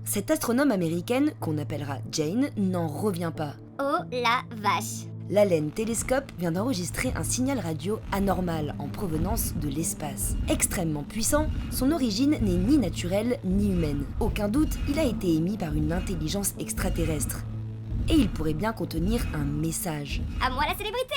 Cette astronome américaine, qu'on appellera Jane, n'en revient pas. Oh la vache! L'Allen Telescope vient d'enregistrer un signal radio anormal en provenance de l'espace. Extrêmement puissant, son origine n'est ni naturelle ni humaine. Aucun doute, il a été émis par une intelligence extraterrestre. Et il pourrait bien contenir un message. À moi la célébrité!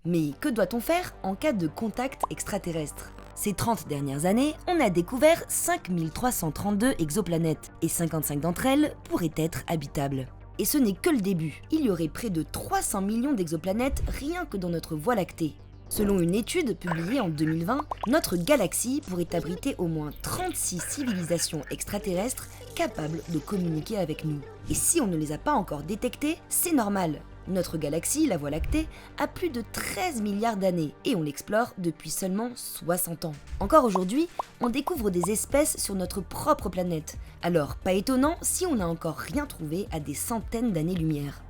Mais que doit-on faire en cas de contact extraterrestre ? Ces 30 dernières années, on a découvert 5332 exoplanètes, et 55 d'entre elles pourraient être habitables. Et ce n'est que le début. Il y aurait près de 300 millions d'exoplanètes rien que dans notre Voie lactée. Selon une étude publiée en 2020, notre galaxie pourrait abriter au moins 36 civilisations extraterrestres capables de communiquer avec nous. Et si on ne les a pas encore détectées, c'est normal. Notre galaxie, la Voie lactée, a plus de 13 milliards d'années et on l'explore depuis seulement 60 ans. Encore aujourd'hui, on découvre des espèces sur notre propre planète. Alors, pas étonnant si on n'a encore rien trouvé à des centaines d'années-lumière.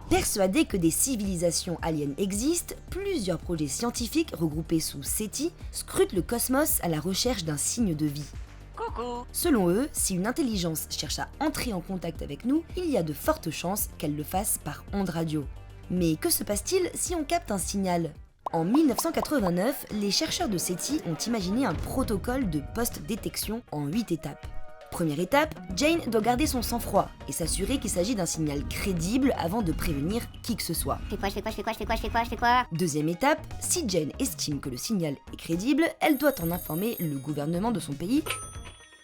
Persuadés que des civilisations aliens existent, plusieurs projets scientifiques regroupés sous SETI scrutent le cosmos à la recherche d'un signe de vie. Coucou. Selon eux, si une intelligence cherche à entrer en contact avec nous, il y a de fortes chances qu'elle le fasse par ondes radio. Mais que se passe-t-il si on capte un signal ? En 1989, les chercheurs de SETI ont imaginé un protocole de post-détection en 8 étapes. Première étape, Jane doit garder son sang-froid et s'assurer qu'il s'agit d'un signal crédible avant de prévenir qui que ce soit. Je fais quoi? Deuxième étape, si Jane estime que le signal est crédible, elle doit en informer le gouvernement de son pays.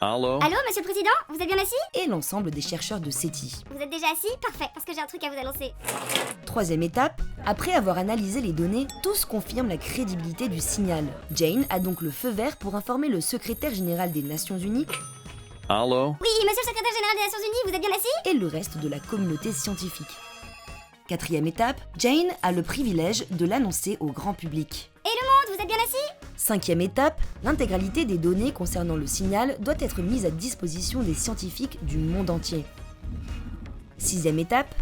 Allô? Allô, monsieur le président? Vous êtes bien assis? Et l'ensemble des chercheurs de SETI. Vous êtes déjà assis? Parfait, parce que j'ai un truc à vous annoncer. Troisième étape, après avoir analysé les données, tous confirment la crédibilité du signal. Jane a donc le feu vert pour informer le secrétaire général des Nations Unies. Allô? Oui, monsieur le secrétaire général des Nations Unies, vous êtes bien assis? Et le reste de la communauté scientifique. Quatrième étape, Jane a le privilège de l'annoncer au grand public. Et le monde, vous êtes bien assis? Cinquième étape, l'intégralité des données concernant le signal doit être mise à disposition des scientifiques du monde entier. Sixième étape,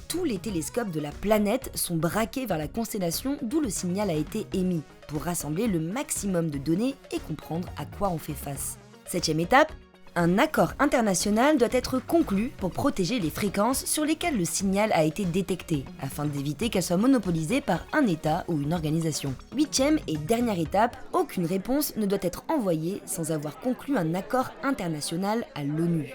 tous les télescopes de la planète sont braqués vers la constellation d'où le signal a été émis, pour rassembler le maximum de données et comprendre à quoi on fait face. Septième étape, un accord international doit être conclu pour protéger les fréquences sur lesquelles le signal a été détecté, afin d'éviter qu'elle soit monopolisée par un État ou une organisation. Huitième et dernière étape, aucune réponse ne doit être envoyée sans avoir conclu un accord international à l'ONU.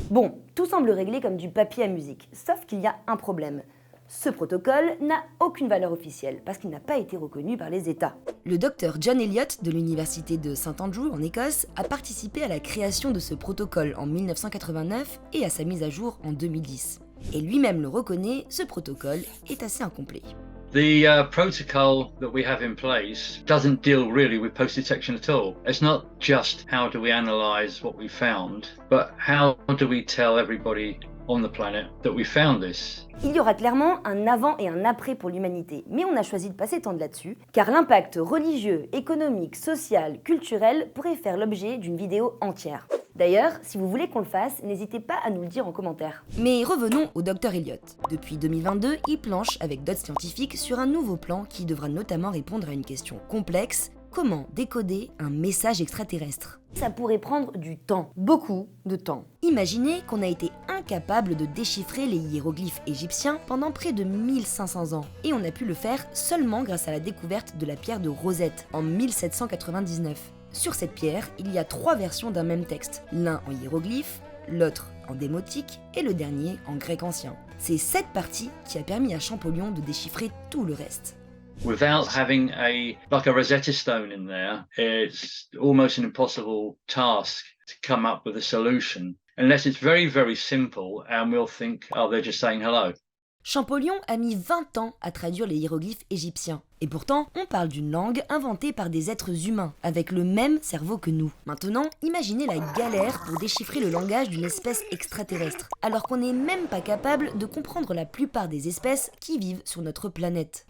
Bon, tout semble réglé comme du papier à musique, sauf qu'il y a un problème. Ce protocole n'a aucune valeur officielle parce qu'il n'a pas été reconnu par les États. Le docteur John Elliott de l'université de St Andrews en Écosse a participé à la création de ce protocole en 1989 et à sa mise à jour en 2010. Et lui-même le reconnaît, ce protocole est assez incomplet. The protocol that we have in place doesn't deal really with post-detection at all. It's not just how do we analyse what we found, but how do we tell everybody on the planet that we found this. Il y aura clairement un avant et un après pour l'humanité, mais on a choisi de passer tant là-dessus, car l'impact religieux, économique, social, culturel pourrait faire l'objet d'une vidéo entière. D'ailleurs, si vous voulez qu'on le fasse, n'hésitez pas à nous le dire en commentaire. Mais revenons au Dr Elliott. Depuis 2022, il planche avec d'autres scientifiques sur un nouveau plan qui devra notamment répondre à une question complexe: comment décoder un message extraterrestre? Ça pourrait prendre du temps, beaucoup de temps. Imaginez qu'on a été incapable de déchiffrer les hiéroglyphes égyptiens pendant près de 1500 ans, et on a pu le faire seulement grâce à la découverte de la pierre de Rosette en 1799. Sur cette pierre, il y a 3 versions d'un même texte, l'un en hiéroglyphes, l'autre en démotique et le dernier en grec ancien. C'est cette partie qui a permis à Champollion de déchiffrer tout le reste. Without having a Rosetta Stone in there, it's almost an impossible task to come up with a solution, unless it's very, very simple and we'll think, oh, they're just saying hello. Champollion a mis 20 ans à traduire les hiéroglyphes égyptiens. Et pourtant, on parle d'une langue inventée par des êtres humains, avec le même cerveau que nous. Maintenant, imaginez la galère pour déchiffrer le langage d'une espèce extraterrestre, alors qu'on n'est même pas capable de comprendre la plupart des espèces qui vivent sur notre planète.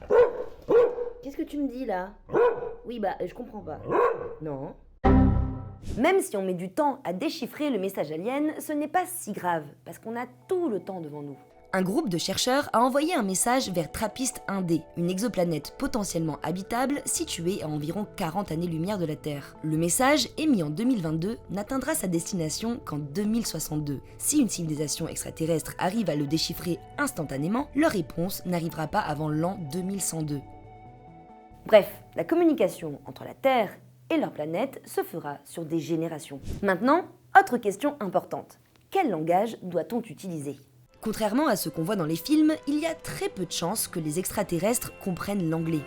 Qu'est-ce que tu me dis là? Oui, je comprends pas. Non. Même si on met du temps à déchiffrer le message alien, ce n'est pas si grave, parce qu'on a tout le temps devant nous. Un groupe de chercheurs a envoyé un message vers TRAPPIST 1D, une exoplanète potentiellement habitable située à environ 40 années-lumière de la Terre. Le message, émis en 2022, n'atteindra sa destination qu'en 2062. Si une civilisation extraterrestre arrive à le déchiffrer instantanément, leur réponse n'arrivera pas avant l'an 2102. Bref, la communication entre la Terre et leur planète se fera sur des générations. Maintenant, autre question importante. Quel langage doit-on utiliser ? Contrairement à ce qu'on voit dans les films, il y a très peu de chances que les extraterrestres comprennent l'anglais.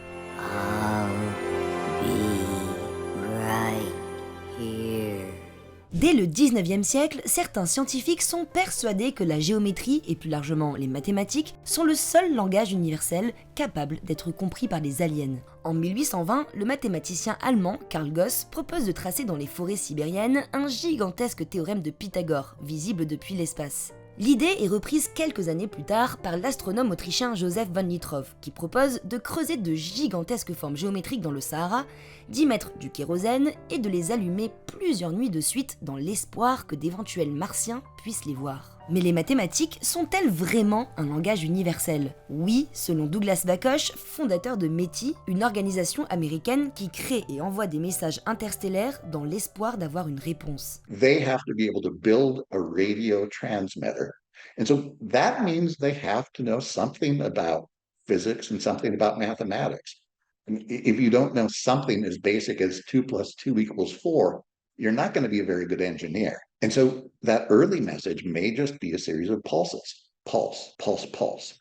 Dès le 19e siècle, certains scientifiques sont persuadés que la géométrie, et plus largement les mathématiques, sont le seul langage universel capable d'être compris par les aliens. En 1820, le mathématicien allemand Carl Gauss propose de tracer dans les forêts sibériennes un gigantesque théorème de Pythagore, visible depuis l'espace. L'idée est reprise quelques années plus tard par l'astronome autrichien Joseph von Littrow, qui propose de creuser de gigantesques formes géométriques dans le Sahara, d'y mettre du kérosène et de les allumer plusieurs nuits de suite dans l'espoir que d'éventuels martiens puissent les voir. Mais les mathématiques sont-elles vraiment un langage universel ? Oui, selon Douglas Bacoche, fondateur de METI, une organisation américaine qui crée et envoie des messages interstellaires dans l'espoir d'avoir une réponse. They have to be able to build a radio transmitter. And so that means they have to know something about physics and something about mathematics. And if you don't know something as basic as 2 + 2 = 4, you're not going to be a very good engineer. And so that early message may just be a series of pulses. Pulse, pulse, pulse.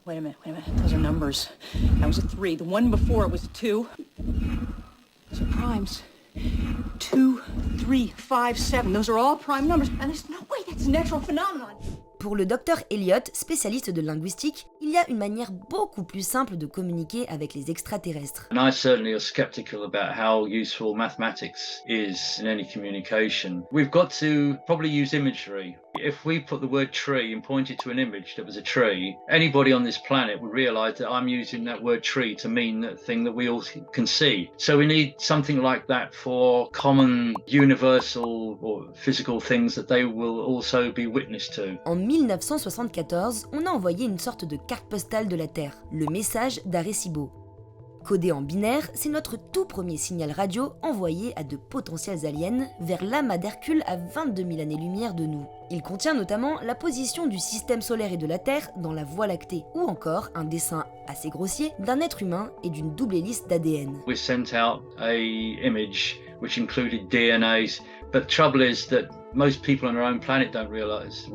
Wait a minute. Those are numbers. That was a 3. The one before it was a 2. Those are primes. 2, 3, 5, 7. Those are all prime numbers. And there's no way that's a natural phenomenon. Pour le docteur Elliott, spécialiste de linguistique, il y a une manière beaucoup plus simple de communiquer avec les extraterrestres. And I certainly are skeptical about how useful mathematics is in any communication. We've got to probably use imagery. If we put the word tree and pointed to an image that was a tree, anybody on this planet would realize that I'm using that word tree to mean that thing that we all can see. So we need something like that for common, universal or physical things that they will also be witness to. En 1974, on a envoyé une sorte de carte postale de la Terre, le message d'Arecibo. Codé en binaire, c'est notre tout premier signal radio envoyé à de potentiels aliens vers l'amas d'Hercule à 22 000 années-lumière de nous. Il contient notamment la position du système solaire et de la Terre dans la Voie lactée, ou encore un dessin assez grossier d'un être humain et d'une double hélice d'ADN. We sent out a image which included DNAs, but the trouble is that most people on our own planet don't realize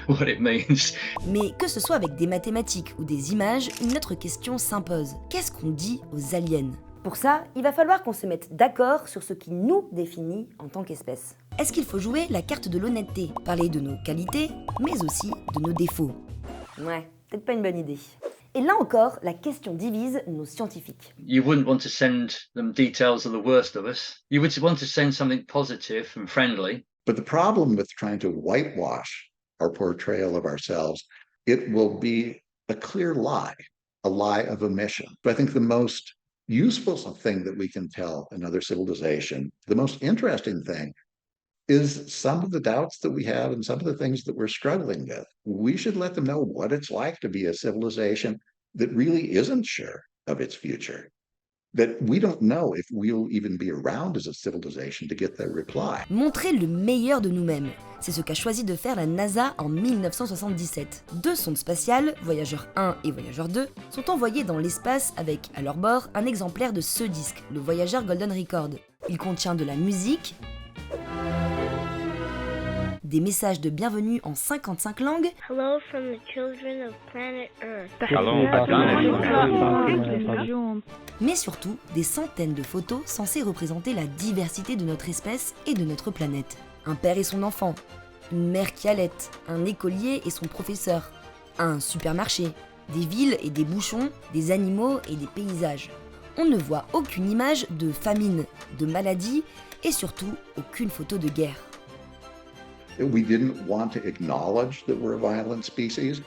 what it means. Mais que ce soit avec des mathématiques ou des images, une autre question s'impose. Qu'est-ce qu'on dit aux aliens ? Pour ça, il va falloir qu'on se mette d'accord sur ce qui nous définit en tant qu'espèce. Est-ce qu'il faut jouer la carte de l'honnêteté, parler de nos qualités, mais aussi de nos défauts ? Ouais, peut-être pas une bonne idée. Et là encore, la question divise nos scientifiques. You wouldn't want to send them details of the worst of us. You would want to send something positive and friendly. But the problem with trying to whitewash our portrayal of ourselves, it will be a clear lie of omission. But I think the most useful thing that we can tell another civilization, the most interesting thing, is some of the doubts that we have and some of the things that we're struggling with. We should let them know what it's like to be a civilization that really isn't sure of its future. That we don't know if we'll even be around as a civilization to get their reply. Montrer le meilleur de nous-mêmes. C'est ce qu'a choisi de faire la NASA en 1977. 2 sondes spatiales, Voyager 1 et Voyager 2, sont envoyées dans l'espace avec, à leur bord, un exemplaire de ce disque, le Voyager Golden Record. Il contient de la musique, des messages de bienvenue en 55 langues. Hello from the children of planet Earth. Mais surtout des centaines de photos censées représenter la diversité de notre espèce et de notre planète. Un père et son enfant, une mère qui allaite, un écolier et son professeur, un supermarché, des villes et des bouchons, des animaux et des paysages. On ne voit aucune image de famine, de maladie et surtout aucune photo de guerre. We didn't want to acknowledge that we're a violent species,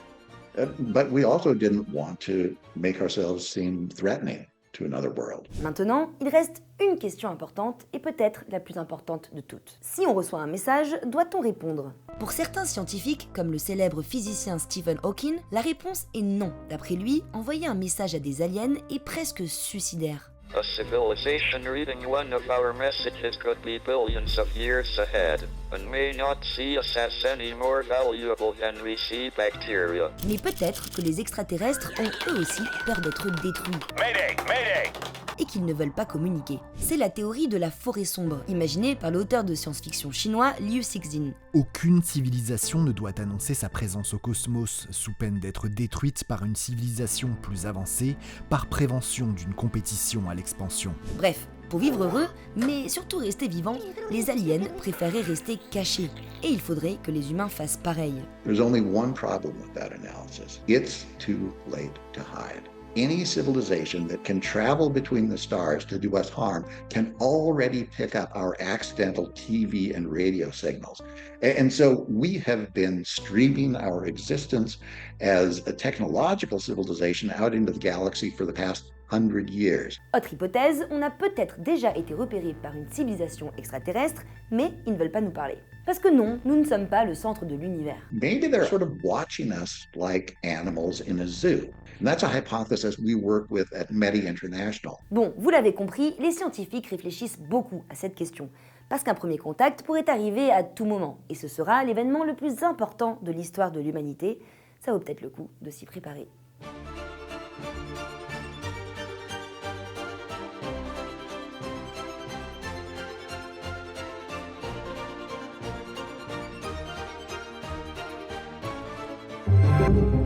but we also didn't want to make ourselves seem threatening to another world. Maintenant, il reste une question importante et peut-être la plus importante de toutes. Si on reçoit un message, doit-on répondre? Pour certains scientifiques, comme le célèbre physicien Stephen Hawking, la réponse est non. D'après lui, envoyer un message à des aliens est presque suicidaire. A civilization reading one of our messages could be billions of years ahead, and may not see us as any more valuable than we see bacteria. Mais peut-être que les extraterrestres ont eux aussi peur d'être détruits. Mayday! Mayday! Et qu'ils ne veulent pas communiquer. C'est la théorie de la forêt sombre, imaginée par l'auteur de science-fiction chinois Liu Cixin. Aucune civilisation ne doit annoncer sa présence au cosmos, sous peine d'être détruite par une civilisation plus avancée, par prévention d'une compétition à l'expansion. Bref, pour vivre heureux, mais surtout rester vivant, les aliens préféraient rester cachés. Et il faudrait que les humains fassent pareil. There's only one problem with that analysis. It's too late to hide. Any civilization that can travel between the stars to do us harm can already pick up our accidental TV and radio signals. And so we have been streaming our existence as a technological civilization out into the galaxy for the past 100 years. Autre hypothèse, on a peut-être déjà été repéré par une civilisation extraterrestre, mais ils ne veulent pas nous parler. Parce que non, nous ne sommes pas le centre de l'univers. Maybe they're sort of watching us like animals in a zoo. And that's a hypothesis we work with at METI International. Bon, vous l'avez compris, les scientifiques réfléchissent beaucoup à cette question. Parce qu'un premier contact pourrait arriver à tout moment. Et ce sera l'événement le plus important de l'histoire de l'humanité. Ça vaut peut-être le coup de s'y préparer. Thank you.